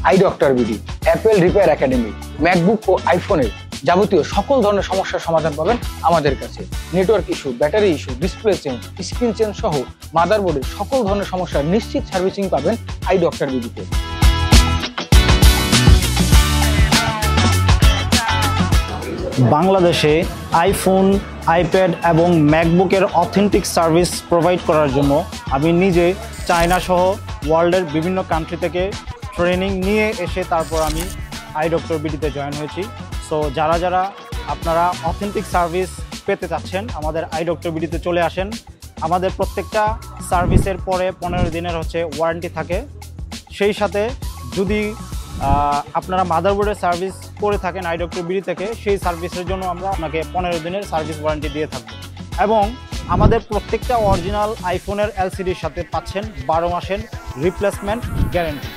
I doctor BD, Apple repair academy, MacBook ও আইফোনের যাবতীয় সকল ধরনের সমস্যার সমাধান পাবেন আমাদের কাছে। Network issue, battery issue, display change, screen change সহ মাদারবোর্ডের সকল ধরনের সমস্যার নিশ্চিত সার্ভিসিং পাবেন আই ডক্টর বিডিতে। বাংলাদেশে আইফোন, আইপ্যাড এবং ম্যাকবুকের অথেন্টিক সার্ভিস প্রোভাইড করার জন্য আমি নিজে চায়না সহ ওয়ার্ল্ডের বিভিন্ন কান্ট্রি থেকে ট্রেনিং নিয়ে এসে তারপর আমি আই ডক্টর বিডিতে জয়েন হয়েছি। সো যারা আপনারা অথেন্টিক সার্ভিস পেতে চাচ্ছেন আমাদের আই ডক্টর বিডিতে চলে আসেন। আমাদের প্রত্যেকটা সার্ভিসের পরে 15 দিনের ওয়ারেন্টি থাকে। সেই সাথে যদি আপনারা মাদারবোর্ডের সার্ভিস করে থাকেন আই ডক্টর বিডি থেকে, সেই সার্ভিসের জন্য আমরা আপনাকে 15 দিনের সার্ভিস ওয়ারেন্টি দিয়ে থাকবো। এবং আমাদের প্রত্যেকটা অরিজিনাল আইফোনের এলসিডির সাথে পাচ্ছেন 12 মাসের রিপ্লেসমেন্ট গ্যারেন্টি।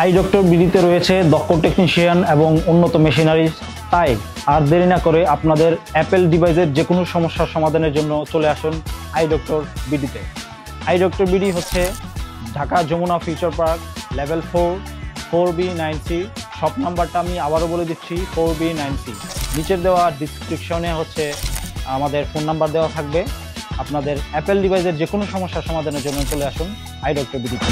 আই ডক্টর বিডিতে রয়েছে দক্ষ টেকনিশিয়ান এবং উন্নত মেশিনারি। তাই আর দেরি না করে আপনাদের অ্যাপেল ডিভাইসের যে কোনো সমস্যার সমাধানের জন্য চলে আসুন আই ডক্টর বিডিতে। I doctor BD Dhaka Jamuna future park, level 4B9C। Shop নাম্বারটা আমি আবারও বলে দিচ্ছি, 4B9C। নিচের দেওয়া ডিসক্রিপশনে আমাদের ফোন নাম্বার দেওয়া থাকবে। আপনাদের অ্যাপেল ডিভাইসের যে কোনো সমস্যার সমাধানের জন্য চলে আসুন আই ডক্টর বিডিতে।